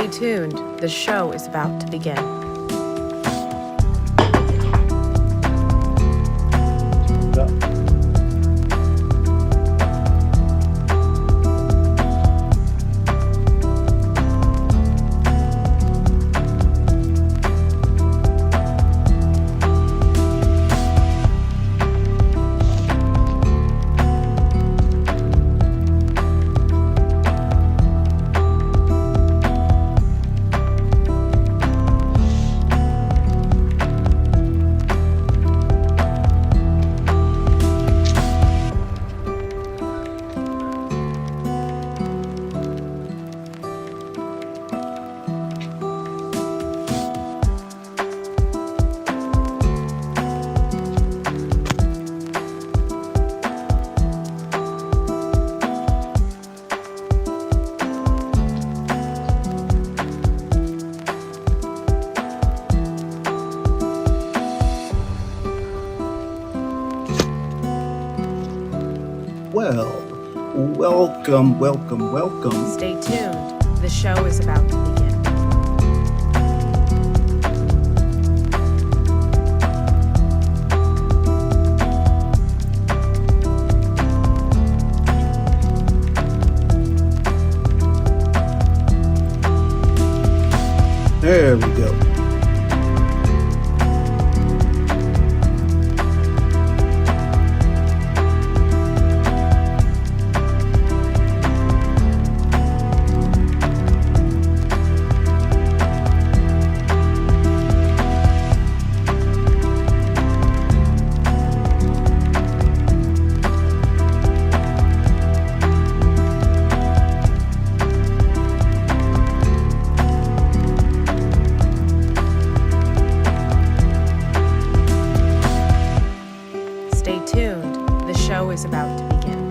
Stay tuned. The show is about to begin. Well, welcome. Stay tuned. The show is about to begin. There we go. Stay tuned. The show is about to begin.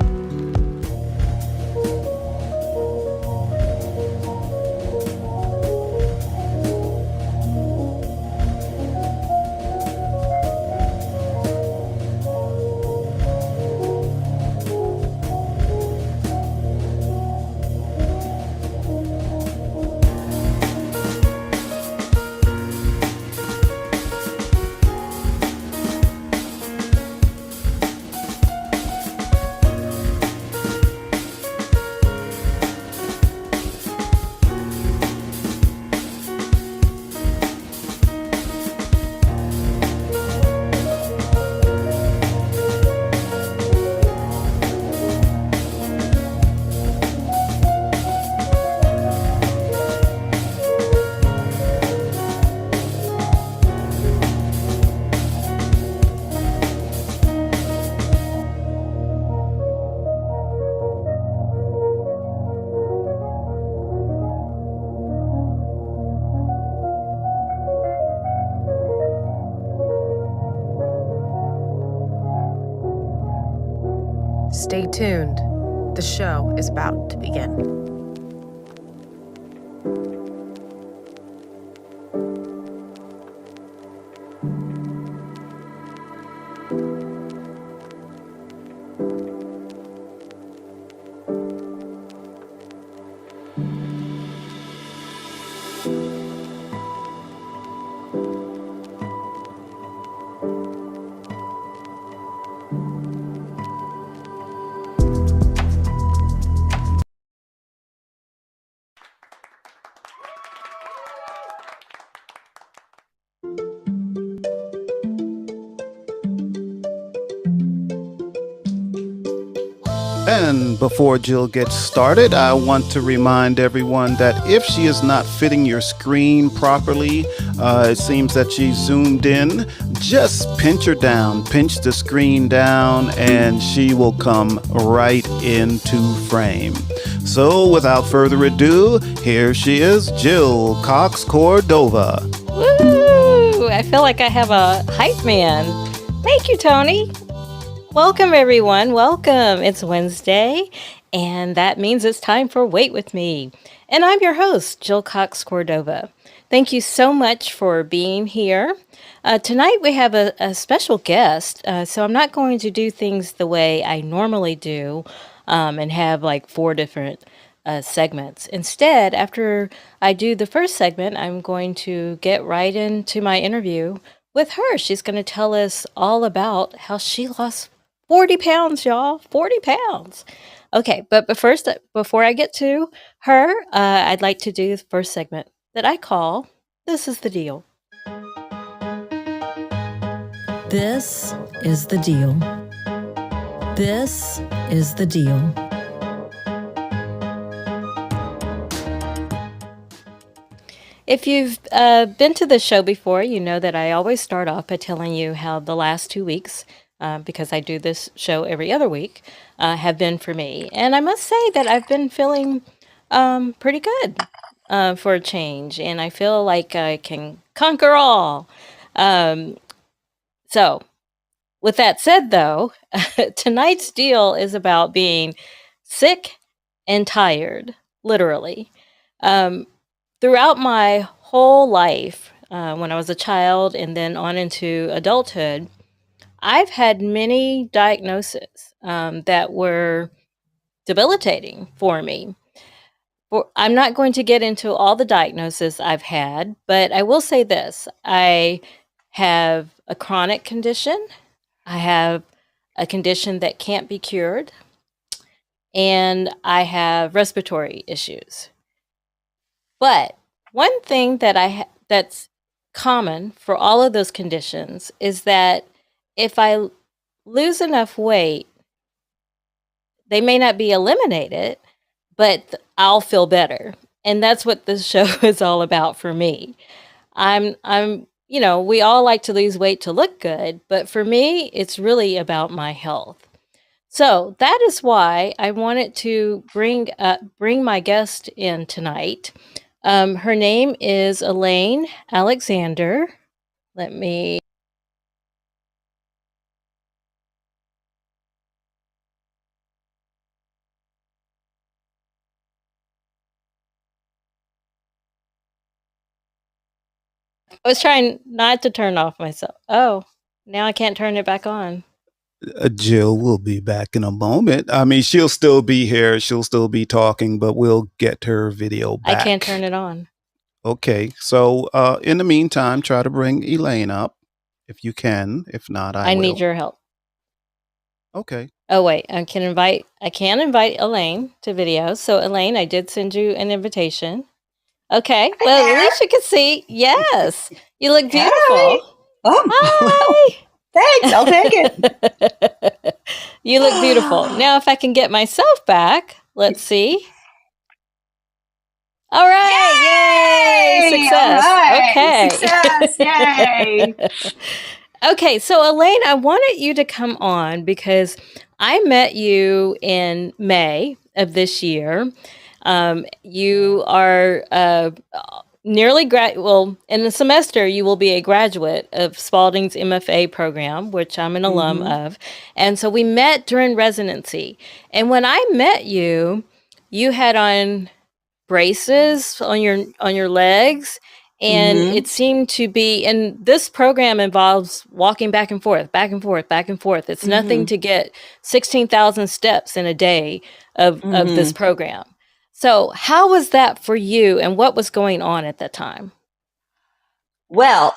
Stay tuned. The show is about to begin. And before Jill gets started, I want to remind everyone that if she is not fitting your screen properly, it seems that she's zoomed in, just pinch her down, pinch the screen down, and she will come right into frame. So without further ado, here she is, Jill Cox Cordova. Woo! I feel like I have a hype man. Thank you, Tony. Welcome, everyone. Welcome. It's Wednesday, and that means it's time for Wait With Me. And I'm your host, Jill Cox Cordova. Thank you so much for being here. Tonight we have a special guest, so I'm not going to do things the way I normally do and have like 4 different segments. Instead, after I do the first segment, I'm going to get right into my interview with her. She's going to tell us all about how she lost 40 pounds, y'all. 40 pounds. Okay, but first, before I get to her, I'd like to do the first segment that I call This is the Deal. This is the deal. This is the deal. If you've been to the show before, you know that I always start off by telling you how the last 2 weeks, because I do this show every other week, have been for me. And I must say that I've been feeling pretty good for a change, and I feel like I can conquer all. So, with that said, though, tonight's deal is about being sick and tired, literally. Throughout my whole life, when I was a child and then on into adulthood, I've had many diagnoses that were debilitating for me. I'm not going to get into all the diagnoses I've had, but I will say this. I have a chronic condition. I have a condition that can't be cured, and I have respiratory issues. But one thing that that's common for all of those conditions is that if I lose enough weight, they may not be eliminated, but I'll feel better. And that's what this show is all about for me. We all like to lose weight to look good, but for me, it's really about my health. So that is why I wanted to bring my guest in tonight. Her name is Elaine Alexander. Let me. I was trying not to turn off myself. Oh, now I can't turn it back on. Jill will be back in a moment. I mean, she'll still be here. She'll still be talking, but we'll get her video back. I can't turn it on. Okay. So in the meantime, try to bring Elaine up if you can. If not, I will. need your help. Okay. Oh wait, I can invite Elaine to video. So Elaine, I did send you an invitation. Okay. Well, at least you can see. Yes. You look beautiful. Hi. Hi. Thanks. I'll take it. You look beautiful. Now, if I can get myself back, let's see. All right. Yay! Success. All right. Okay. Success. Yay. Okay. So, Elaine, I wanted you to come on because I met you in May of this year. You are nearly in the semester, you will be a graduate of Spalding's MFA program, which I'm an alum of. And so we met during residency. And when I met you, you had on braces on your legs. And it seemed to be, and this program involves walking back and forth, back and forth, back and forth. It's nothing to get 16,000 steps in a day of this program. So how was that for you, and what was going on at that time? Well,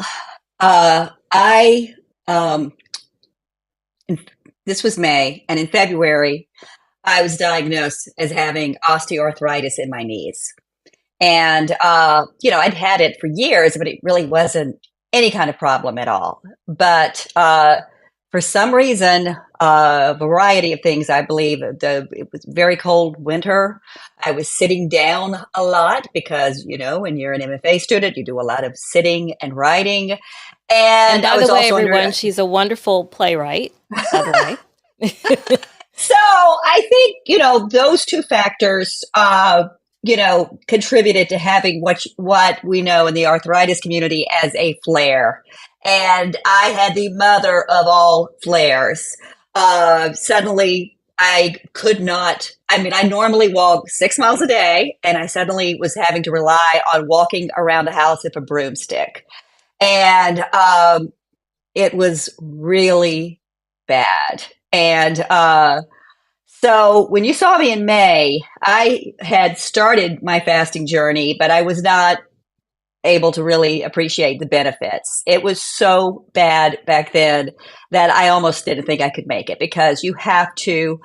this was May, and in February, I was diagnosed as having osteoarthritis in my knees. And, I'd had it for years, but it really wasn't any kind of problem at all. But for some reason, a variety of things, I believe, it was very cold winter. I was sitting down a lot because, when you're an MFA student, you do a lot of sitting and writing. And by the way, everyone, she's a wonderful playwright, by the way. So I think, those two factors, contributed to having what we know in the arthritis community as a flare. And I had the mother of all flares. Suddenly I could not, I normally walk 6 miles a day, and I suddenly was having to rely on walking around the house with a broomstick. And it was really bad. And So when you saw me in May, I had started my fasting journey, but I was not able to really appreciate the benefits. It was so bad back then that I almost didn't think I could make it, because you have to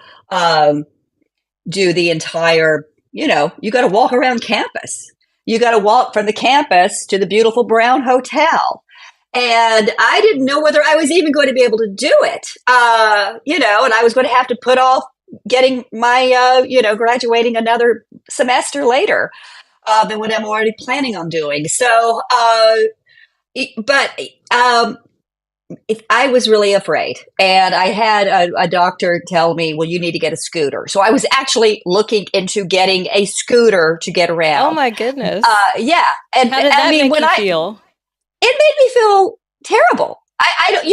do the entire, you got to walk around campus. You got to walk from the campus to the beautiful brown hotel. And I didn't know whether I was even going to be able to do it, and I was going to have to put off getting my, graduating another semester later than what I'm already planning on doing. So, but I was really afraid. And I had a doctor tell me, well, you need to get a scooter. So I was actually looking into getting a scooter to get around. Oh, my goodness. Yeah. And how did that make you feel? It made me feel terrible. I don't,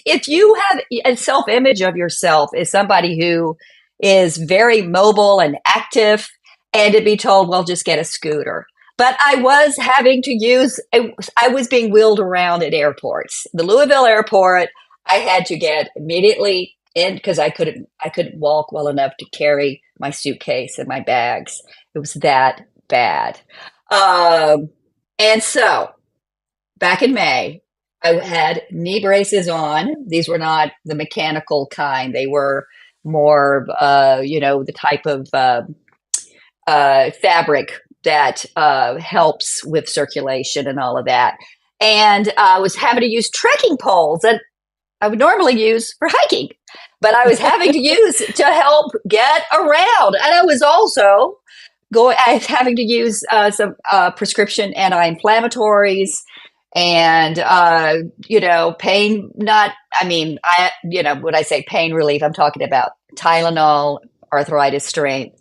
if you have a self-image of yourself as somebody who is very mobile and active, and to be told, well, just get a scooter. But I was having to I was being wheeled around at airports. The Louisville airport, I had to get immediately in, because I couldn't walk well enough to carry my suitcase and my bags. It was that bad. And so back in May, I had knee braces on. These were not the mechanical kind. They were more, the type of fabric that helps with circulation and all of that. And I was having to use trekking poles that I would normally use for hiking, but I was having to use to help get around. And I was also I was having to use some prescription anti-inflammatories. And, pain, when I say pain relief, I'm talking about Tylenol, arthritis strength,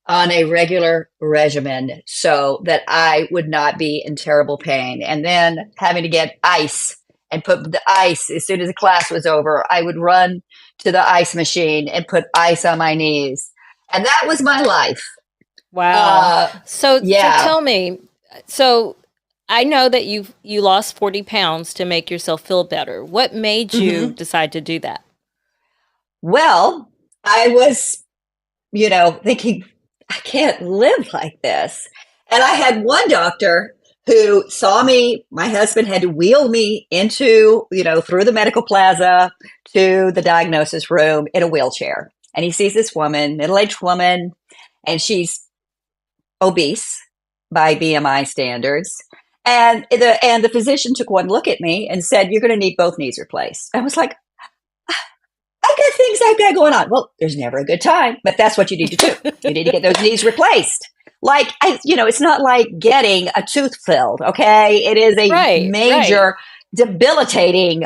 on a regular regimen so that I would not be in terrible pain. And then having to get ice and put the ice, as soon as the class was over, I would run to the ice machine and put ice on my knees. And that was my life. Wow. So yeah. So tell me, I know that you lost 40 pounds to make yourself feel better. What made you decide to do that? Well, I was, thinking, I can't live like this. And I had one doctor who saw me. My husband had to wheel me into, through the medical plaza to the diagnosis room in a wheelchair. And he sees this woman, middle-aged woman, and she's obese by BMI standards. And the physician took one look at me and said, "You're going to need both knees replaced." I was like, "I've got things I've got going on." Well, there's never a good time, but that's what you need to do. You need to get those knees replaced. Like, it's not like getting a tooth filled. Okay. It is a major debilitating,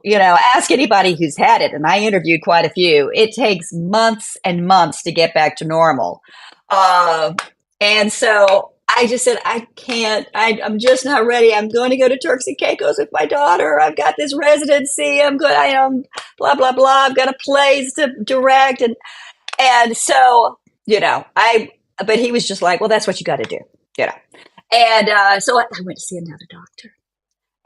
ask anybody who's had it. And I interviewed quite a few. It takes months and months to get back to normal. And so I just said, I can't, I'm just not ready. I'm going to go to Turks and Caicos with my daughter. I've got this residency. I am blah, blah, blah. I've got a plays to direct. And so, but he was just like, well, that's what you got to do, And so I went to see another doctor.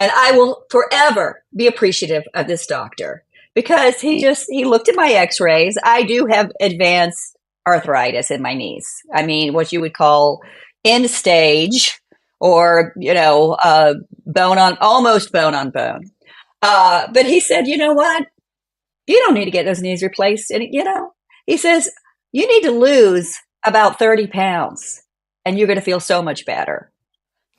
And I will forever be appreciative of this doctor, because he looked at my x-rays. I do have advanced arthritis in my knees. I mean, what you would call end stage, or, almost bone on bone. But he said, you know what? You don't need to get those knees replaced. And, he says, you need to lose about 30 pounds and you're going to feel so much better.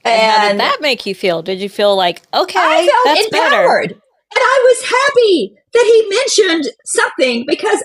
And how did that make you feel? Did you feel like, okay, I felt that's empowered. better? And I was happy that he mentioned something, because,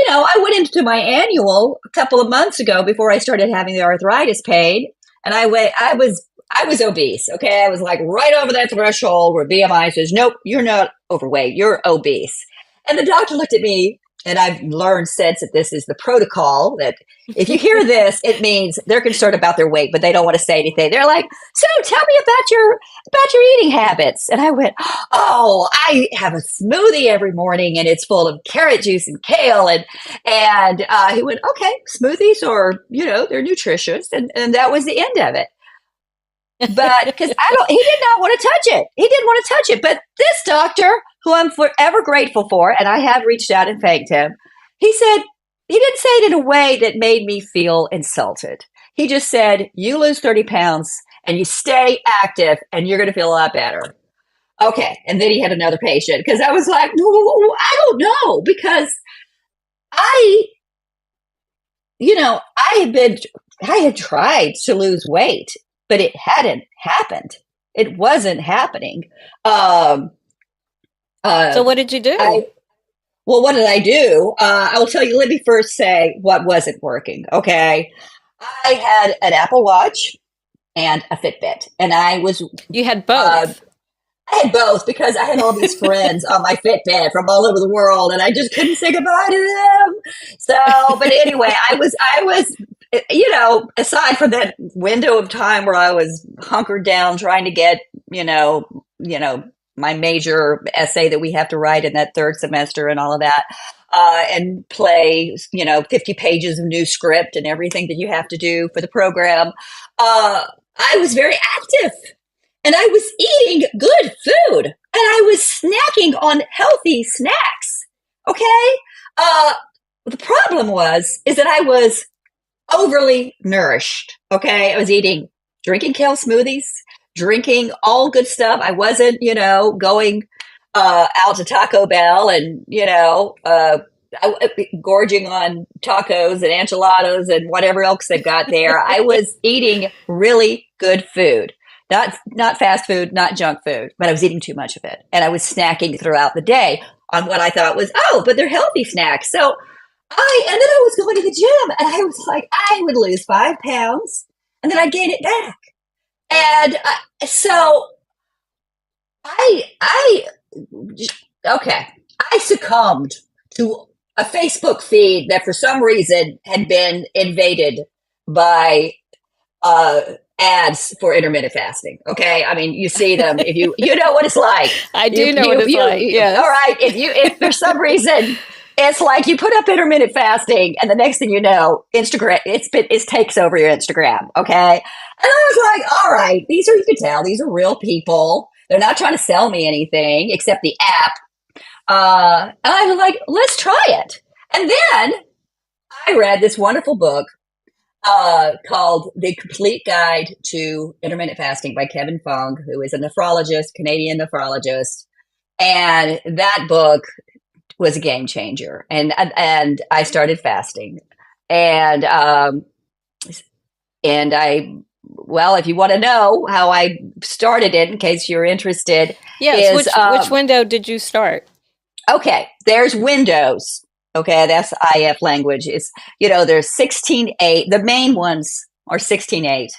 I went into my annual a couple of months ago before I started having the arthritis pain. And I was obese. Okay. I was like right over that threshold where BMI says, nope, you're not overweight. You're obese. And the doctor looked at me, and I've learned since that this is the protocol, that if you hear this, it means they're concerned about their weight, but they don't want to say anything. They're like, so tell me about your eating habits. And I went, oh, I have a smoothie every morning, and it's full of carrot juice and kale. And he went, okay, smoothies are, they're nutritious. And that was the end of it. But because he did not want to touch it. He didn't want to touch it. But this doctor, who I'm forever grateful for, and I have reached out and thanked him, he said, he didn't say it in a way that made me feel insulted. He just said, you lose 30 pounds and you stay active and you're going to feel a lot better. Okay. And then he had another patient because I was like, no, I don't know, because I had tried to lose weight, but it hadn't happened. It wasn't happening. So what did you do? Well, what did I do? I will tell you, let me first say what wasn't working. Okay. I had an Apple Watch and a Fitbit, and You had both. I had both because I had all these friends on my Fitbit from all over the world, and I just couldn't say goodbye to them. So, but anyway, I was, aside from that window of time where I was hunkered down trying to get, my major essay that we have to write in that third semester and all of that, and play, 50 pages of new script and everything that you have to do for the program. I was very active. And I was eating good food, and I was snacking on healthy snacks. Okay. The problem is that I was overly nourished. Okay. I was drinking kale smoothies, drinking all good stuff. I wasn't, going, out to Taco Bell and, gorging on tacos and enchiladas and whatever else they've got there. I was eating really good food. Not fast food, not junk food, but I was eating too much of it. And I was snacking throughout the day on what I thought was, but they're healthy snacks. And then I was going to the gym, and I was like, I would lose 5 pounds and then I'd gain it back. And so I succumbed to a Facebook feed that for some reason had been invaded by, ads for intermittent fasting. Okay. I mean, you see them if you know what it's like. I do know what it's like. Yes. All right. If for some reason it's like you put up intermittent fasting and the next thing you know, Instagram, it takes over your Instagram. Okay. And I was like, all right, you can tell these are real people. They're not trying to sell me anything except the app. And I was like, let's try it. And then I read this wonderful book called The Complete Guide to Intermittent Fasting by Kevin Fung, who is a nephrologist, Canadian nephrologist. And that book was a game changer. And I started fasting. And if you want to know how I started it, in case you're interested. Yes. Which window did you start? Okay. There's windows. Okay, that's IF language. It's, there's 16-8. The main ones are 16-8.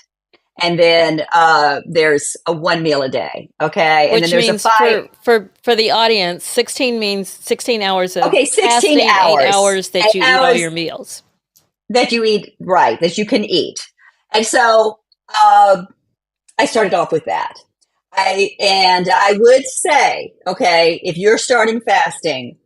And then there's a 1 meal a day. Okay. And Which then there's means a 5. For the audience, 16 means 16 hours of 16 fasting, hours. 8 hours that you eat all your meals. That you eat, right, that you can eat. And so I started off with that. I would say, okay, if you're starting fasting,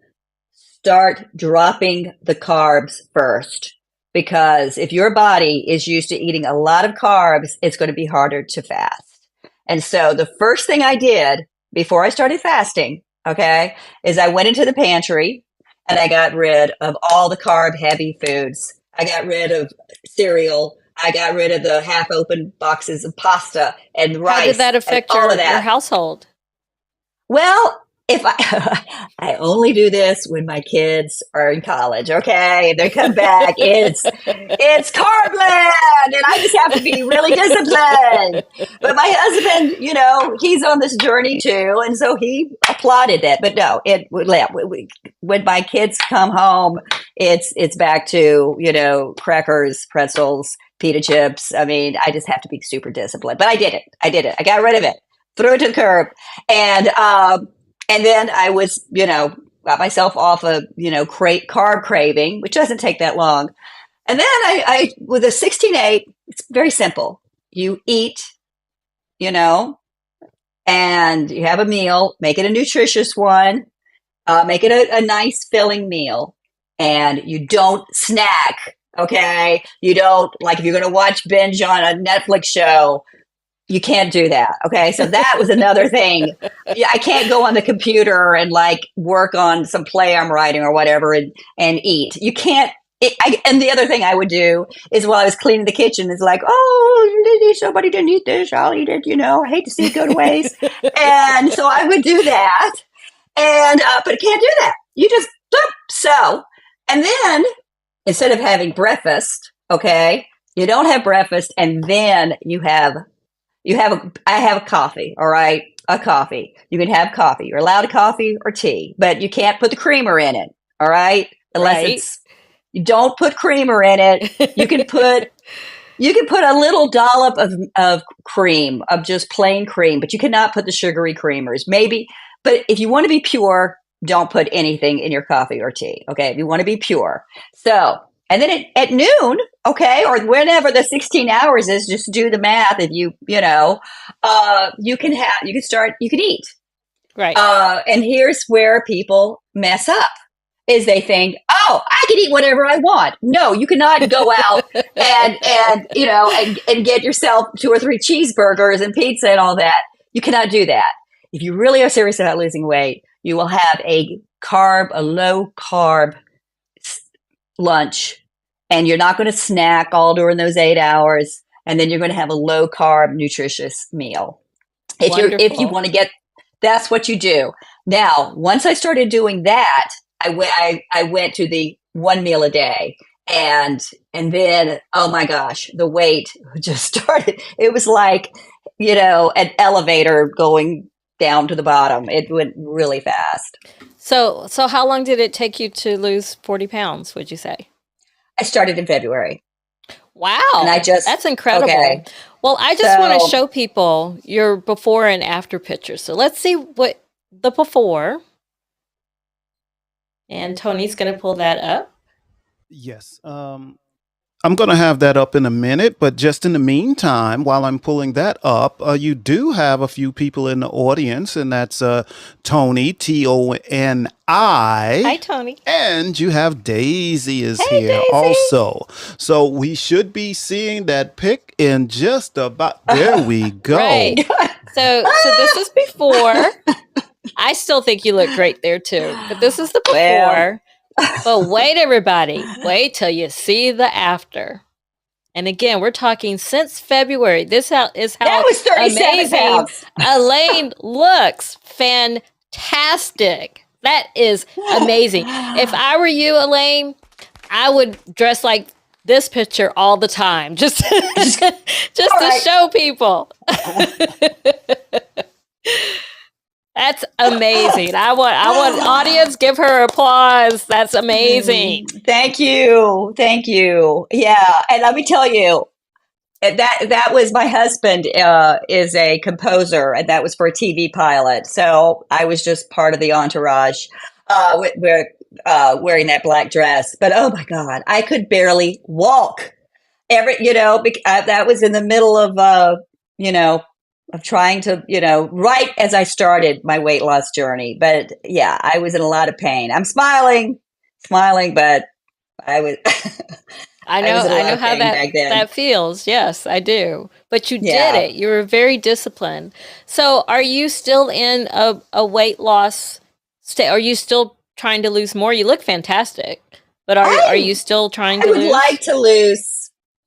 start dropping the carbs first, because if your body is used to eating a lot of carbs, it's going to be harder to fast. And so the first thing I did before I started fasting, okay, is I went into the pantry and I got rid of all the carb heavy foods. I got rid of cereal. I got rid of the half open boxes of pasta and rice. How did that affect your household? Well, if I only do this when my kids are in college, okay? If they come back, it's Carbland, and I just have to be really disciplined. But my husband, he's on this journey too, and so he applauded it. But no, when my kids come home, it's back to crackers, pretzels, pita chips. I mean, I just have to be super disciplined. But I did it. I got rid of it, threw it to the curb, and then I was, got myself off a, carb craving, which doesn't take that long. And then I with a 16-8, it's very simple. You eat, and you have a meal, make it a nutritious one, make it a nice filling meal, and you don't snack. Okay. You don't, like, if you're going to watch binge on a Netflix show, you can't do that. Okay. So that was another thing. I can't go on the computer and work on some play I'm writing or whatever and eat. You can't and the other thing I would do is while I was cleaning the kitchen is like, oh, somebody didn't eat this. I'll eat it. I hate to see it go to waste. And so I would do that. And, but I can't do that. You just, so, and then instead of having breakfast, okay, you don't have breakfast. And then I have a coffee. All right. A coffee. You can have coffee. You're allowed a coffee or tea, but you can't put the creamer in it. All right. Unless you don't put creamer in it. You can put a little dollop of cream, of just plain cream, but you cannot put the sugary creamers. Maybe, but if you want to be pure, don't put anything in your coffee or tea. Okay. If you want to be pure. So, and then at noon, okay, or whenever the 16 hours is, just do the math. If you you can eat. Right. And here's where people mess up. Is they think, oh, I can eat whatever I want. No, you cannot go out and get yourself 2 or 3 cheeseburgers and pizza and all that. You cannot do that. If you really are serious about losing weight, you will have a low carb lunch, and you're not going to snack all during those 8 hours. And then you're going to have a low carb, nutritious meal. If you want to get, that's what you do. Now, once I started doing that, I went to the 1 meal a day, and then, oh my gosh, the weight just started. It was like, an elevator going down to the bottom. It went really fast. So how long did it take you to lose 40 pounds, would you say? I started in February. Wow. And that's incredible. Okay. Well, I just want to show people your before and after pictures. So let's see what the before. And Tony's going to pull that up. Yes. I'm going to have that up in a minute, but just in the meantime, while I'm pulling that up, you do have a few people in the audience, and that's Tony, Toni. Hi, Tony. And you have Daisy is here Daisy. Also. So we should be seeing that pic in just about, there we go. Right. So this is before. I still think you look great there too, but this is the before. Well. But wait, everybody, wait till you see the after. And again, we're talking since February. This is how that was 37 pounds. Elaine looks fantastic. That is amazing. If I were you, Elaine, I would dress like this picture all the time, just to show people. That's amazing. I want audience, give her applause. That's amazing. Thank you. Yeah, and let me tell you, that was my husband is a composer, and that was for a TV pilot. So I was just part of the entourage, wearing that black dress. But oh my God, I could barely walk. That was in the middle of trying to, right as I started my weight loss journey. But yeah, I was in a lot of pain. I'm smiling, but I was. I know how that feels. Yes, I do. But you did it. You were very disciplined. So are you still in a weight loss state? Are you still trying to lose more? You look fantastic. But are you still trying to lose? I would like to lose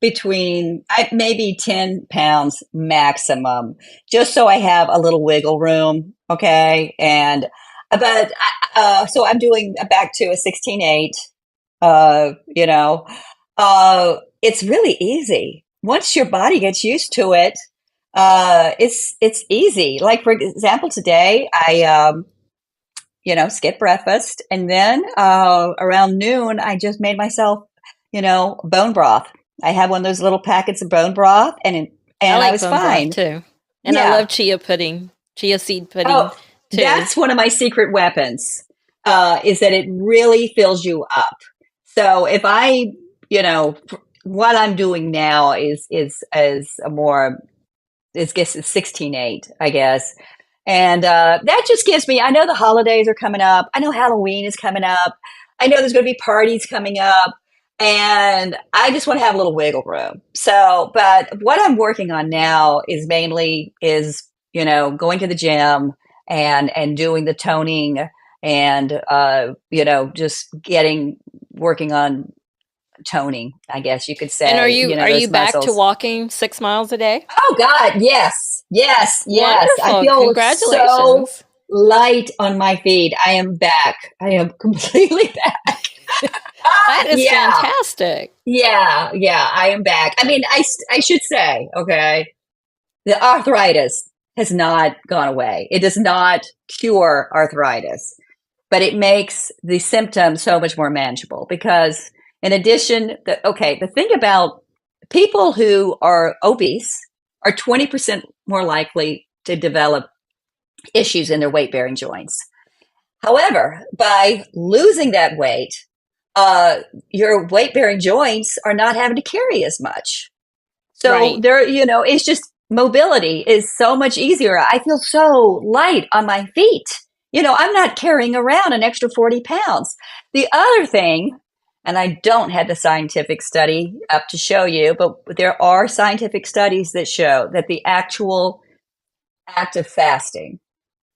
between maybe 10 pounds maximum, just so I have a little wiggle room. Okay. So I'm doing back to a 16-8, it's really easy. Once your body gets used to it, it's easy. Like for example, today I, skipped breakfast, and then, around noon, I just made myself, bone broth. I have one of those little packets of bone broth, and I was fine too. And I love chia seed pudding too. That's one of my secret weapons, is that it really fills you up. So if I, what I'm doing now is a more, it's 16-8, I guess. And that just gives me, I know the holidays are coming up. I know Halloween is coming up. I know there's going to be parties coming up. And I just want to have a little wiggle room. So, but what I'm working on now is mainly going to the gym and doing the toning and, just working on toning, I guess you could And say, are you those back to muscles. walking 6 miles a day? Oh God, yes, yes, yes. I Wonderful. feel so Congratulations. light on my feet. I am back. I am completely back. That is Yeah, fantastic. yeah, I am back. I mean, I should say, okay, the arthritis has not gone away. It does not cure arthritis, but it makes the symptoms so much more manageable because in addition, the thing about people who are obese are 20% more likely to develop issues in their weight bearing joints. However, by losing that weight, your weight bearing joints are not having to carry as much. So Right. it's just mobility is so much easier. I feel so light on my feet. I'm not carrying around an extra 40 pounds. The other thing, and I don't have the scientific study up to show you, but there are scientific studies that show that the actual act of fasting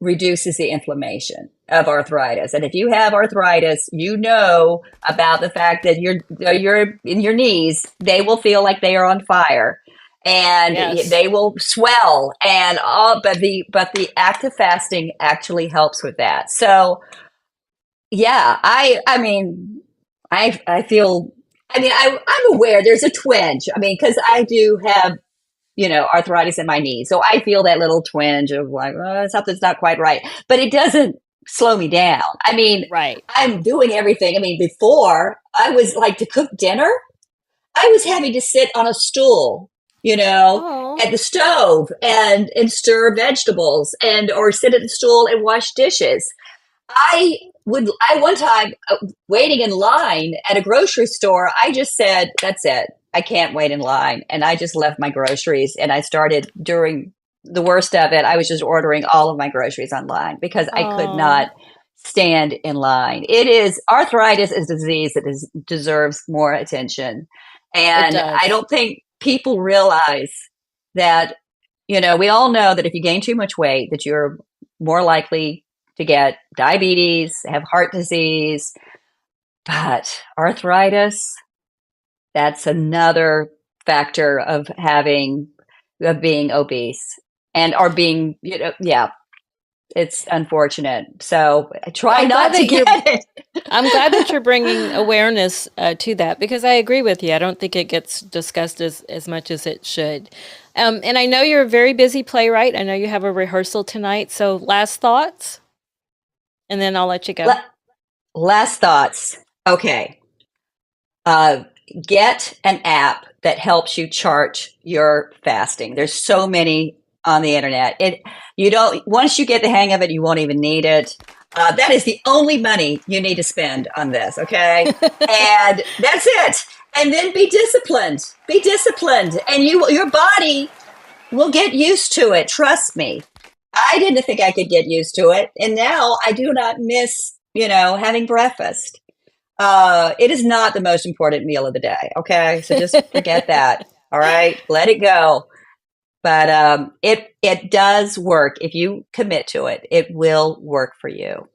reduces the inflammation of arthritis. And if you have arthritis, you know about the fact that you're in your knees, they will feel like they are on fire and Yes. they will swell and all, but the act of fasting actually helps with that. So yeah, I mean I feel I'm aware there's a twinge. I mean, because I do have arthritis in my knee. So I feel that little twinge of like, something's not quite right. But it doesn't slow me down. I mean, Right. I'm doing everything. I mean, before I was like to cook dinner, I was having to sit on a stool, Oh. at the stove and stir vegetables or sit at the stool and wash dishes. I one time waiting in line at a grocery store, I just said, that's it. I can't wait in line. And I just left my groceries and I started during the worst of it. I was just ordering all of my groceries online because I could Oh. not stand in line. Arthritis is a disease that deserves more attention. It And I does. don't think people realize that, we all know that if you gain too much weight, that you're more likely to get diabetes, have heart disease, but arthritis, that's another factor of being obese or being, yeah, it's unfortunate. So I Well, try not to get it. I'm glad that you're bringing awareness to that because I agree with you. I don't think it gets discussed as much as it should. And I know you're a very busy playwright. I know you have a rehearsal tonight. So last thoughts, and then I'll let you go. Last thoughts. Okay. Uh, get an app that helps you chart your fasting. There's so many on the internet. Once you get the hang of it, you won't even need it. That is the only money you need to spend on this. Okay. And that's it. And then be disciplined, and your body will get used to it. Trust me. I didn't think I could get used to it. And now I do not miss, having breakfast. It is not the most important meal of the day. Okay. So just forget that. All right. Let it go. But it does work. If you commit to it, it will work for you.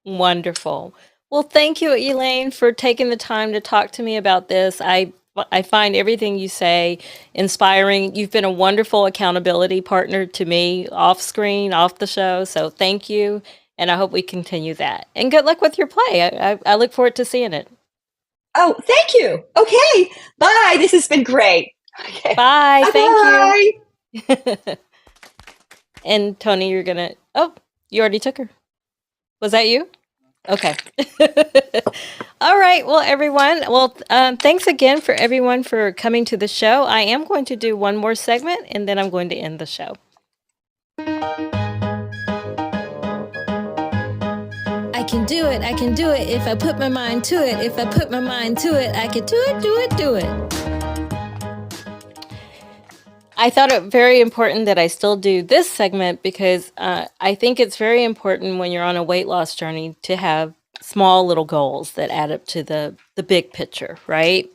Wonderful. Well, thank you, Elaine, for taking the time to talk to me about this. I find everything you say inspiring. You've been a wonderful accountability partner to me off screen, off the show. So thank you. And I hope we continue that. And good luck with your play. I look forward to seeing it. Oh, thank you. Okay. Bye. This has been great. Okay. Bye. Bye. Thank you. And Tony, oh, you already took her. Was that you? Okay. All right. Well, everyone. Well, thanks again for everyone for coming to the show. I am going to do one more segment and then I'm going to end the show. I can do it. I can do it. If I put my mind to it. If I put my mind to it, I can do it, do it, do it. I thought it very important that I still do this segment because I think it's very important when you're on a weight loss journey to have small little goals that add up to the big picture, right?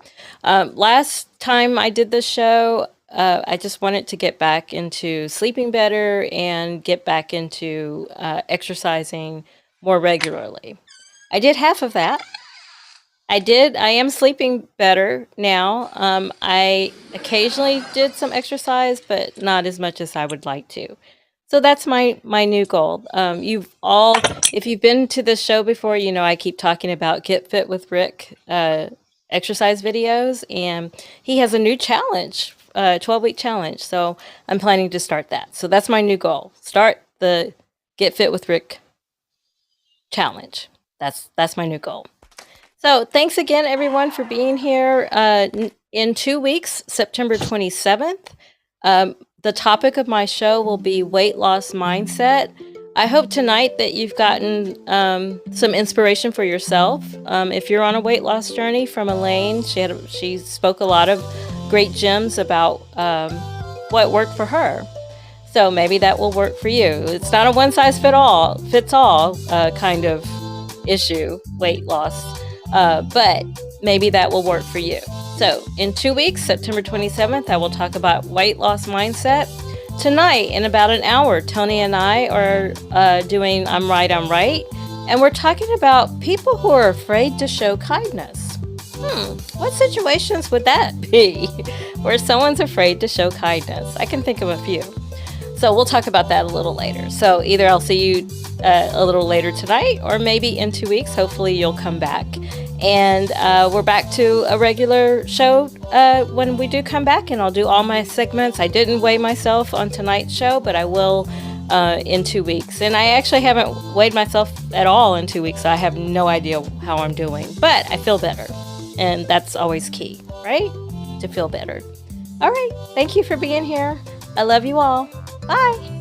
Last time I did this show, I just wanted to get back into sleeping better and get back into exercising more regularly. I did half of that. I did. I am sleeping better now. I occasionally did some exercise, but not as much as I would like to. So that's my new goal. If you've been to this show before, you know I keep talking about Get Fit with Rick exercise videos, and he has a new challenge, 12-week challenge. So I'm planning to start that. So that's my new goal. Start the Get Fit with Rick challenge. That's my new goal. So thanks again, everyone, for being here. In 2 weeks, September 27th, the topic of my show will be weight loss mindset. I hope tonight that you've gotten some inspiration for yourself. If you're on a weight loss journey from Elaine, she spoke a lot of great gems about what worked for her. So maybe that will work for you. It's not a one size fits all kind of issue, weight loss. But maybe that will work for you. So in 2 weeks, September 27th, I will talk about weight loss mindset. Tonight, in about an hour, Tony and I are doing I'm Right, and we're talking about people who are afraid to show kindness. What situations would that be where someone's afraid to show kindness? I can think of a few. So we'll talk about that a little later. So either I'll see you a little later tonight, or maybe in 2 weeks. Hopefully you'll come back. And we're back to a regular show when we do come back, and I'll do all my segments. I didn't weigh myself on tonight's show, but I will in 2 weeks. And I actually haven't weighed myself at all in 2 weeks, so I have no idea how I'm doing. But I feel better, and that's always key, right? To feel better. All right. Thank you for being here. I love you all. Bye.